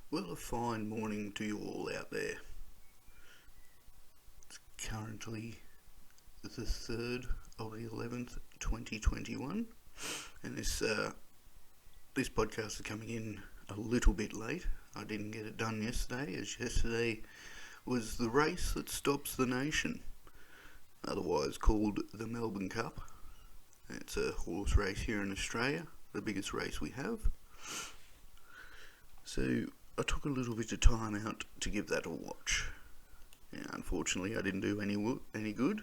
Well, a fine morning to you all out there. It's currently the 3rd of the 11th, 2021, and this podcast is coming in a little bit late. I didn't get it done yesterday, as yesterday was the race that stops the nation, otherwise called the Melbourne Cup. It's a horse race here in Australia, the biggest race we have. So I took a little bit of time out to give that a watch. Unfortunately, I didn't do any good,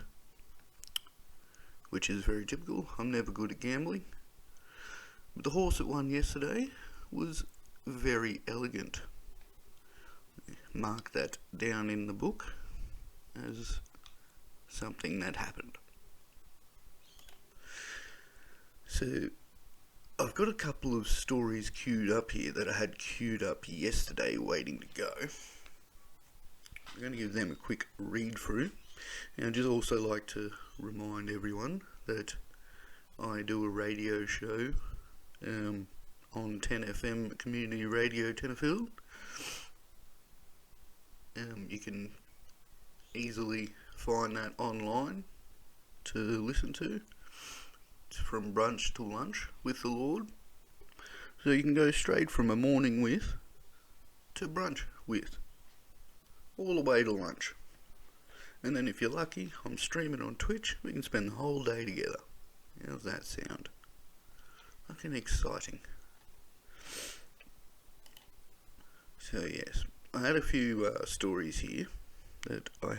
which is very typical. I'm never good at gambling. But the horse that won yesterday was very elegant. Mark that down in the book as something that happened. So I've got a couple of stories queued up here that I had queued up yesterday waiting to go. I'm going to give them a quick read through. And I'd just also like to remind everyone that I do a radio show on 10FM Community Radio Tenterfield. You can easily find that online to listen to. From brunch to lunch with the Lord. So you can go straight from a morning with to brunch with, all the way to lunch. And then if you're lucky, I'm streaming on Twitch. We can spend the whole day together. How's that sound? Fucking exciting. So yes, I had a few stories here that I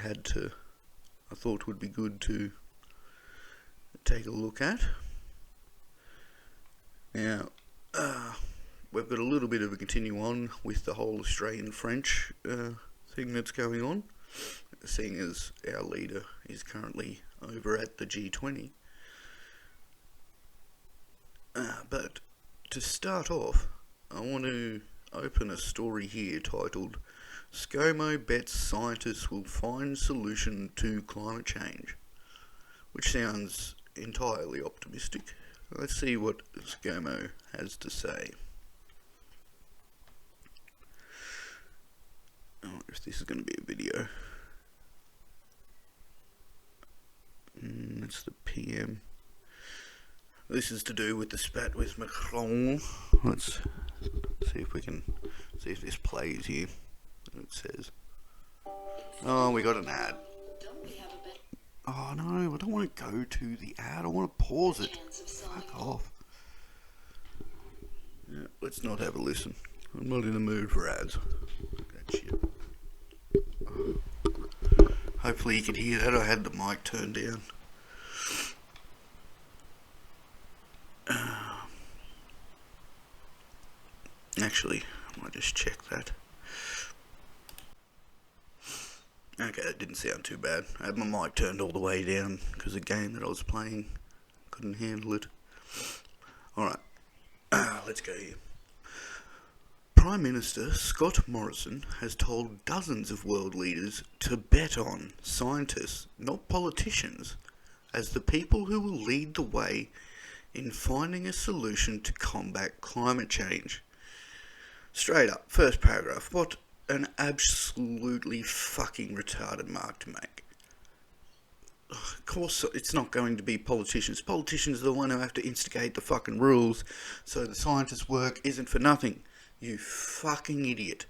thought would be good to take a look at. Now, we've got a little bit of a continue on with the whole Australian-French thing that's going on, seeing as our leader is currently over at the G20. But to start off, I want to open a story here titled, ScoMo bets scientists will find solution to climate change, which sounds entirely optimistic. Let's see what ScoMo has to say. I wonder if this is going to be a video. It's the PM. This is to do with the spat with Macron. Let's see if we can see if this plays here. It says, oh, we got an ad. Oh no, I don't want to go to the ad, I want to pause it. Fuck off. Yeah, let's not have a listen. I'm not in the mood for ads. That shit. Hopefully you could hear that. I had the mic turned down. Actually, I might just check that. Okay, that didn't sound too bad. I had my mic turned all the way down because the game that I was playing couldn't handle it. Alright, let's go here. Prime Minister Scott Morrison has told dozens of world leaders to bet on scientists, not politicians, as the people who will lead the way in finding a solution to combat climate change. Straight up, first paragraph, what an absolutely fucking retarded mark to make. Of course it's not going to be politicians. Politicians are the one who have to instigate the fucking rules, so the scientists' work isn't for nothing. You fucking idiot.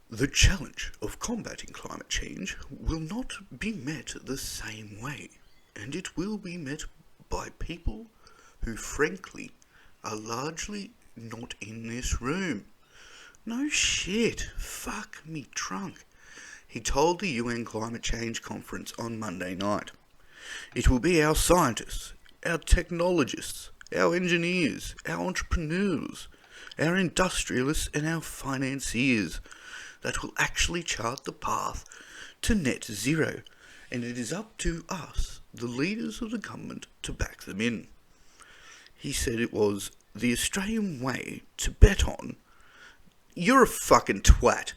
The challenge of combating climate change will not be met the same way, and it will be met by people who frankly are largely not in this room. No shit. Fuck me trunk. He told the UN Climate Change Conference on Monday night. It will be our scientists, our technologists, our engineers, our entrepreneurs, our industrialists and our financiers that will actually chart the path to net zero, and it is up to us, the leaders of the government, to back them in. He said it was the Australian way to bet on. You're a fucking twat.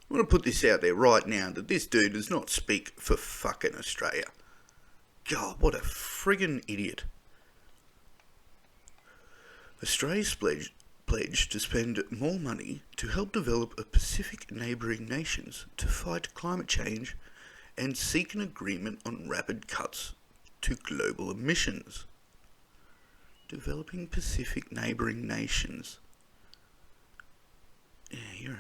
I'm going to put this out there right now that this dude does not speak for fucking Australia. God, what a friggin' idiot. Australia's pledged to spend more money to help develop a Pacific neighbouring nations to fight climate change and seek an agreement on rapid cuts to global emissions. Developing Pacific neighbouring nations. Yeah, you're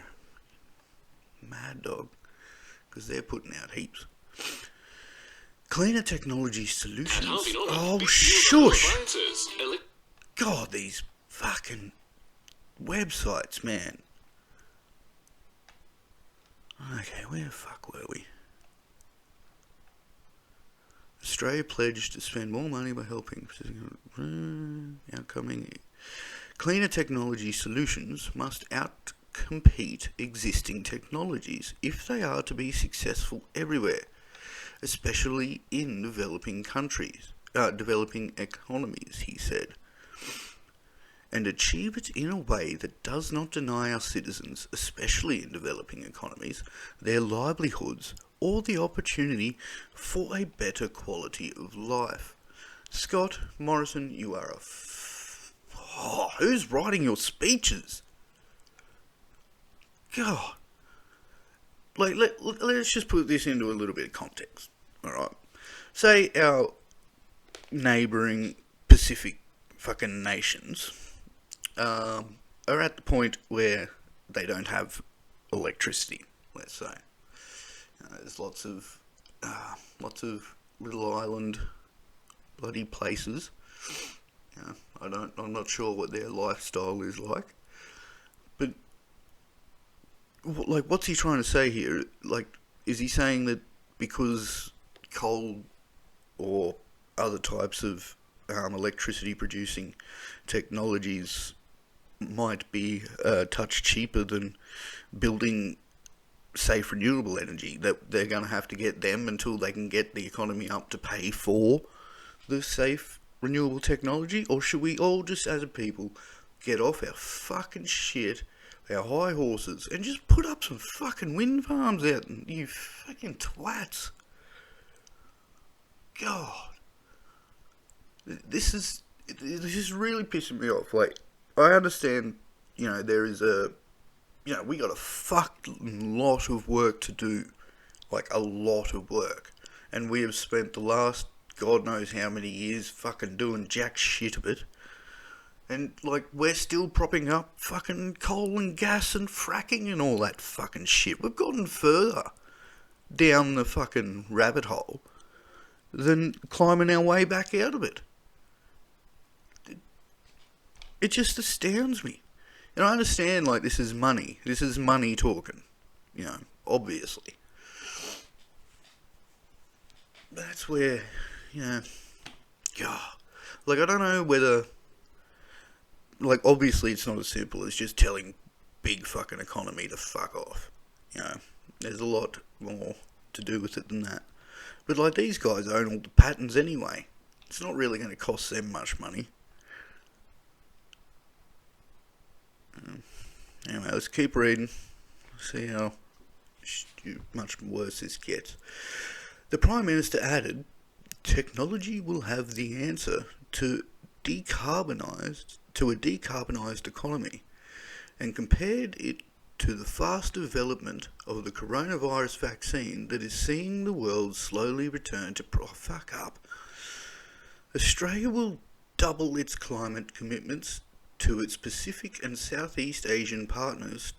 a mad dog, because they're putting out heaps. Cleaner technology solutions. Oh, shush! God, these fucking websites, man. Okay, where the fuck were we? Australia pledged to spend more money by helping outcoming. Cleaner technology solutions must outcompete existing technologies if they are to be successful everywhere, especially in developing economies, he said, and achieve it in a way that does not deny our citizens, especially in developing economies, their livelihoods or the opportunity for a better quality of life. Scott Morrison, you are who's writing your speeches? God. Let's just put this into a little bit of context. Alright. Say our neighbouring Pacific fucking nations are at the point where they don't have electricity, let's say. There's lots of little island bloody places. I'm not sure what their lifestyle is like. But what's he trying to say here? Is he saying that because coal or other types of electricity producing technologies might be a touch cheaper than building safe renewable energy, that they're going to have to get them until they can get the economy up to pay for the safe renewable technology? Or should we all just as a people get off our fucking shit, our high horses, and just put up some fucking wind farms out, you fucking twats? God. This is really pissing me off. I understand, there is we got a fuck lot of work to do. A lot of work. And we have spent the last God knows how many years fucking doing jack shit of it. And, we're still propping up fucking coal and gas and fracking and all that fucking shit. We've gotten further down the fucking rabbit hole than climbing our way back out of it. It just astounds me. And I understand, this is money. This is money talking. Obviously. But that's where, God. I don't know whether, obviously it's not as simple as just telling big fucking economy to fuck off. There's a lot more to do with it than that. But, these guys own all the patents anyway. It's not really going to cost them much money. Anyway, let's keep reading. See how much worse this gets. The Prime Minister added, technology will have the answer to a decarbonised economy, and compared it to the fast development of the coronavirus vaccine that is seeing the world slowly return to fuck up. Australia will double its climate commitments to its Pacific and Southeast Asian partners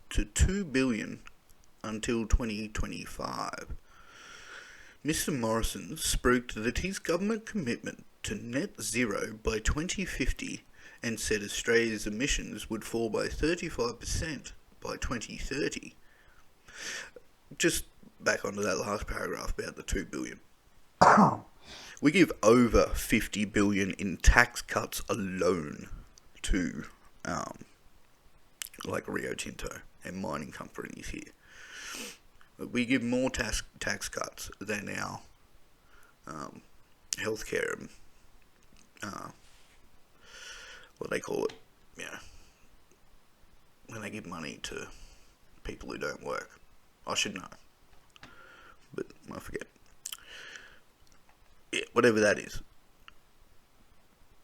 to $2 billion until 2025. Mr. Morrison spoke that his government commitment to net zero by 2050 and said Australia's emissions would fall by 35% by 2030. Just back onto that last paragraph about the $2 billion. We give over $50 billion in tax cuts alone to Rio Tinto and mining companies here. We give more tax cuts than our healthcare and what they call it, when they give money to people who don't work. I should know, but I forget. Yeah, whatever that is.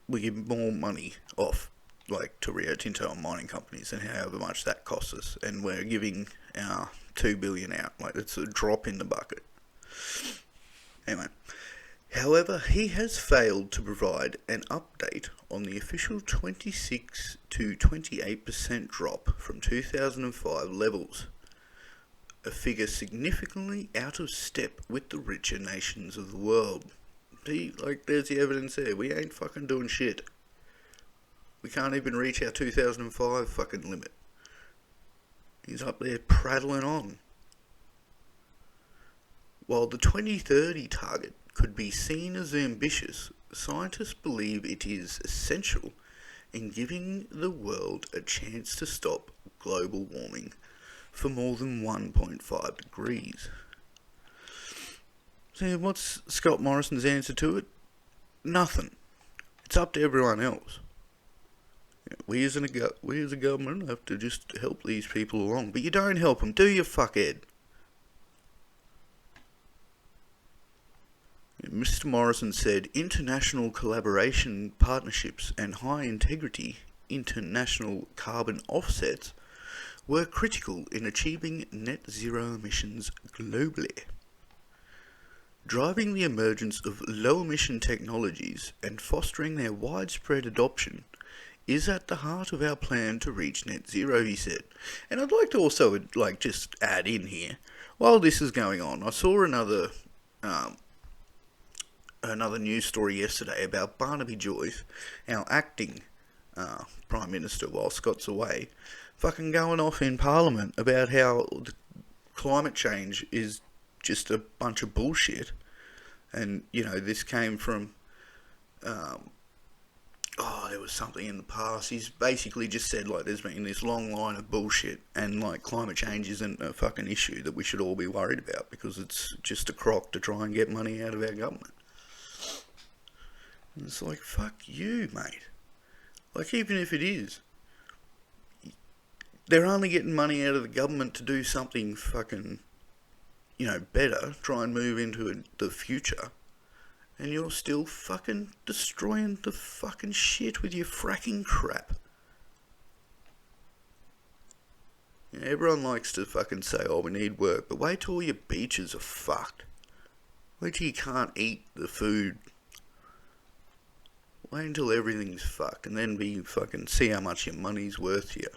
We give more money off, like to Rio Tinto and mining companies and however much that costs us, and we're giving our $2 billion out. Like, it's a drop in the bucket. Anyway, however, he has failed to provide an update on the official 26 to 28% drop from 2005 levels, a figure significantly out of step with the richer nations of the world. See, like, there's the evidence there. We ain't fucking doing shit. We can't even reach our 2005 fucking limit. He's up there prattling on. While the 2030 target could be seen as ambitious, scientists believe it is essential in giving the world a chance to stop global warming for more than 1.5 degrees. So what's Scott Morrison's answer to it? Nothing. It's up to everyone else. We as a government have to just help these people along. But you don't help them, do you, fuckhead? Mr. Morrison said international collaboration, partnerships and high integrity international carbon offsets were critical in achieving net zero emissions globally. Driving the emergence of low-emission technologies and fostering their widespread adoption is at the heart of our plan to reach net zero, he said. And I'd like to also, just add in here, while this is going on, I saw another news story yesterday about Barnaby Joyce, our acting Prime Minister while Scott's away, fucking going off in Parliament about how climate change is just a bunch of bullshit. And, this came from, there was something in the past. He's basically just said, there's been this long line of bullshit, and, climate change isn't a fucking issue that we should all be worried about, because it's just a crock to try and get money out of our government. And it's like, fuck you, mate. Even if it is, they're only getting money out of the government to do something fucking, better, try and move into the future, and you're still fucking destroying the fucking shit with your fracking crap. Everyone likes to fucking say, we need work, but wait till all your beaches are fucked. Wait till you can't eat the food. Wait until everything's fucked, and then see how much your money's worth to you.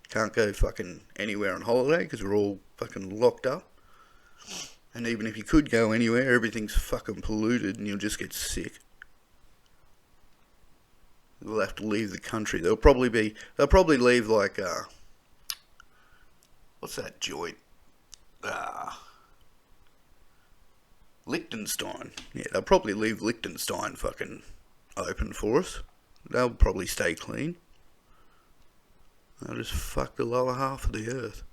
Can't go fucking anywhere on holiday because we're all fucking locked up. And even if you could go anywhere, everything's fucking polluted and you'll just get sick. We'll have to leave the country. They'll probably leave what's that joint? Liechtenstein. Yeah, they'll probably leave Liechtenstein fucking open for us. They'll probably stay clean. They'll just fuck the lower half of the earth.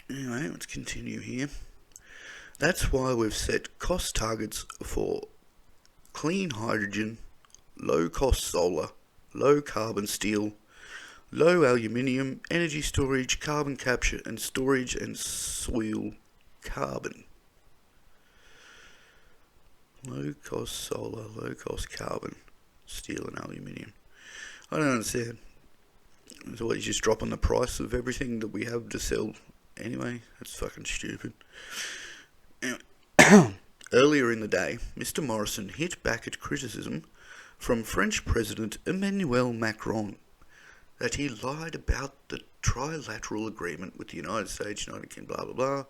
Anyway, let's continue here. That's why we've set cost targets for clean hydrogen, low-cost solar, low-carbon steel, low aluminium, energy storage, carbon capture and storage, and soil carbon. Low-cost solar, low-cost carbon, steel and aluminium. I don't understand. So what, he's just dropping the price of everything that we have to sell anyway? That's fucking stupid. Anyway, earlier in the day, Mr. Morrison hit back at criticism from French President Emmanuel Macron that he lied about the trilateral agreement with the United States, United Kingdom, blah blah blah.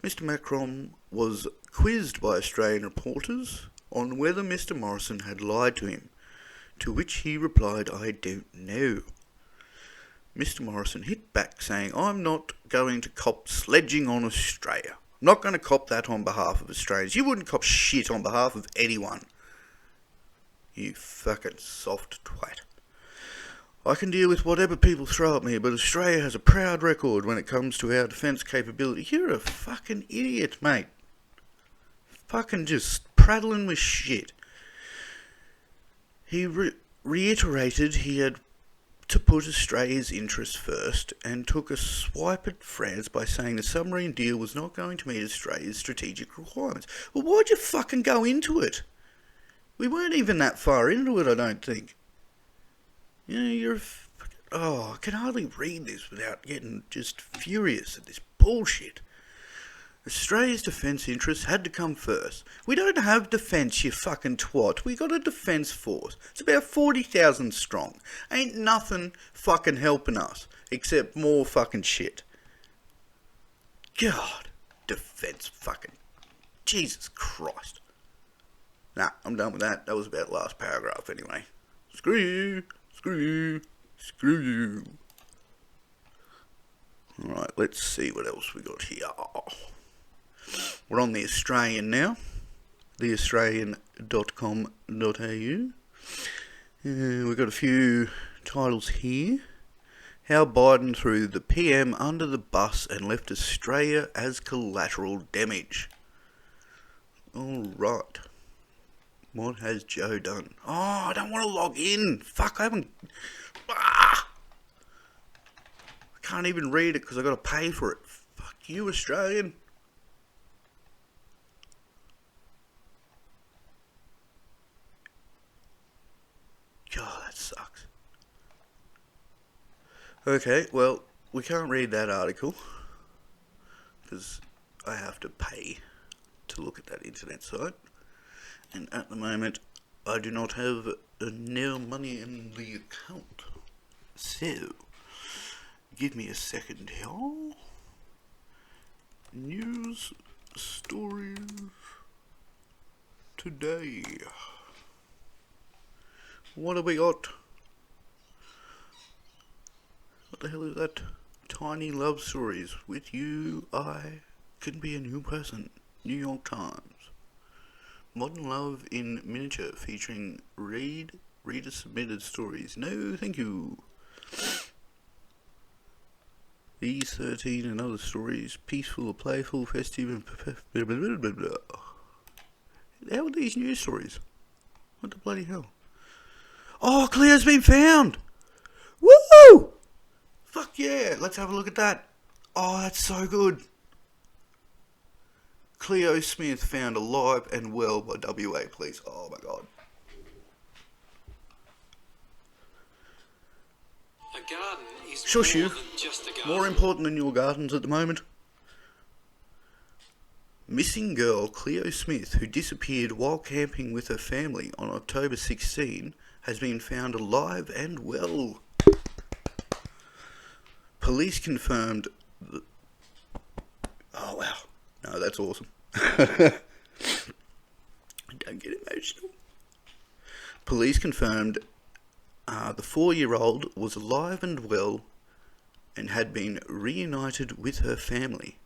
Mr. Macron was quizzed by Australian reporters on whether Mr. Morrison had lied to him, to which he replied, "I don't know." Mr. Morrison hit back saying, "I'm not going to cop sledging on Australia. I'm not going to cop that on behalf of Australians. You wouldn't cop shit on behalf of anyone. You fucking soft twat. I can deal with whatever people throw at me, but Australia has a proud record when it comes to our defence capability." You're a fucking idiot, mate. Fucking just prattling with shit. He reiterated he had to put Australia's interests first, and took a swipe at France by saying the submarine deal was not going to meet Australia's strategic requirements. Well, why'd you fucking go into it? We weren't even that far into it, I don't think. You know, oh, I can hardly read this without getting just furious at this bullshit. Australia's defence interests had to come first. We don't have defence, you fucking twat. We got a defence force. It's about 40,000 strong. Ain't nothing fucking helping us, except more fucking shit. God, defence fucking... Jesus Christ. Nah, I'm done with that. That was about the last paragraph anyway. Screw you, screw you, screw you. Alright, let's see what else we got here. We're on the Australian now, theaustralian.com.au. We've got a few titles here. How Biden threw the PM under the bus and left Australia as collateral damage. Alright. What has Joe done? Oh, I don't want to log in. Fuck, I haven't... I can't even read it because I got to pay for it. Fuck you, Australian. God, that sucks. Okay, well, we can't read that article because I have to pay to look at that internet site. And at the moment, I do not have no money in the account. So, give me a second here. News stories today. What have we got? What the hell is that? Tiny love stories. With you, I can be a new person. New York Times. Modern love in miniature featuring reader submitted stories. No, thank you. These 13 and other stories, peaceful, playful, festive, and blah, blah, blah, blah, blah. How are these news stories? What the bloody hell? Oh, Cleo's been found! Woo! Fuck yeah, let's have a look at that. Oh, that's so good. Cleo Smith found alive and well by WA police. Oh my god. A garden is Shush more you. than just a garden. More important than your gardens at the moment. Missing girl Cleo Smith, who disappeared while camping with her family on October 16, has been found alive and well. Police confirmed that... Oh wow. No, that's awesome. Don't get emotional. Police confirmed the 4-year-old was alive and well and had been reunited with her family.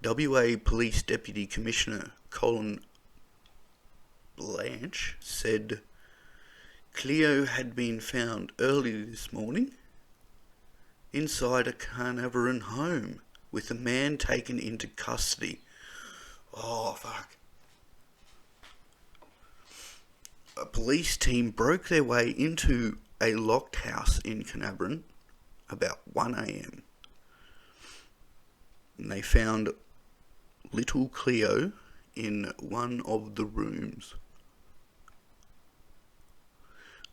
WA Police Deputy Commissioner Colin Blanche said Cleo had been found early this morning inside a Carnarvon home with a man taken into custody. Oh, fuck. A police team broke their way into a locked house in Carnarvon about 1 a.m. and they found little Cleo in one of the rooms.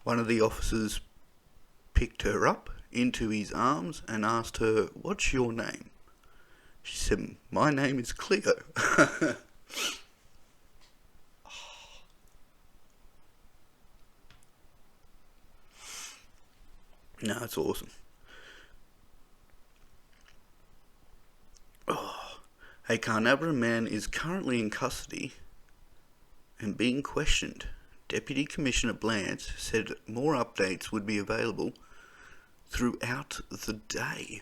One of the officers picked her up into his arms and asked her, "What's your name?" She said, "My name is Cleo." No, it's awesome. A Carnarvon man is currently in custody and being questioned. Deputy Commissioner Blanche said more updates would be available throughout the day.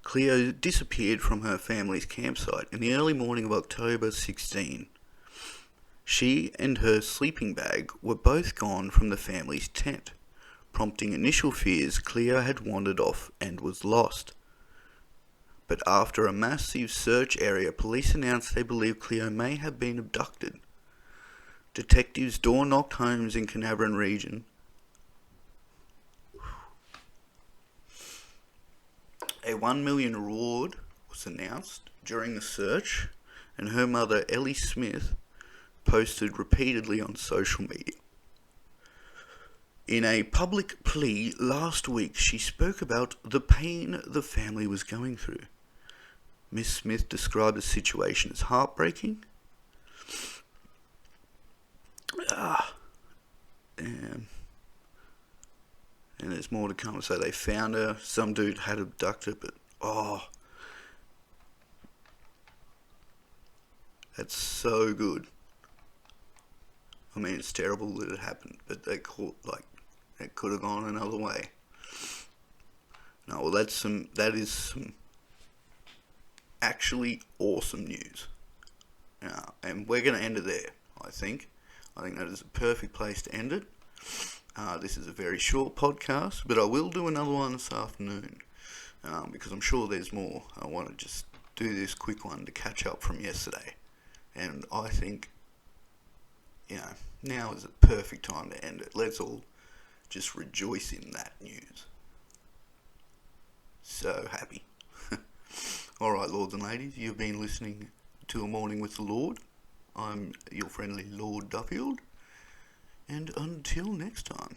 Cleo disappeared from her family's campsite in the early morning of October 16. She and her sleeping bag were both gone from the family's tent, prompting initial fears Cleo had wandered off and was lost. But after a massive search area, police announced they believe Cleo may have been abducted. Detectives door-knocked homes in Carnarvon region. A $1 million reward was announced during the search, and her mother, Ellie Smith, posted repeatedly on social media. In a public plea last week, she spoke about the pain the family was going through. Miss Smith described the situation as heartbreaking. And there's more to come. So they found her. Some dude had abducted her, but that's so good. I mean, it's terrible that it happened, but it could have gone another way. No, well, that is some actually awesome news. And we're going to end it there, I think. I think that is a perfect place to end it. This is a very short podcast, but I will do another one this afternoon, because I'm sure there's more. I want to just do this quick one to catch up from yesterday. And I think, now is a perfect time to end it. Let's all just rejoice in that news. So happy. Alright, lords and ladies, you've been listening to A Morning with the Lord. I'm your friendly Lord Duffield. And until next time.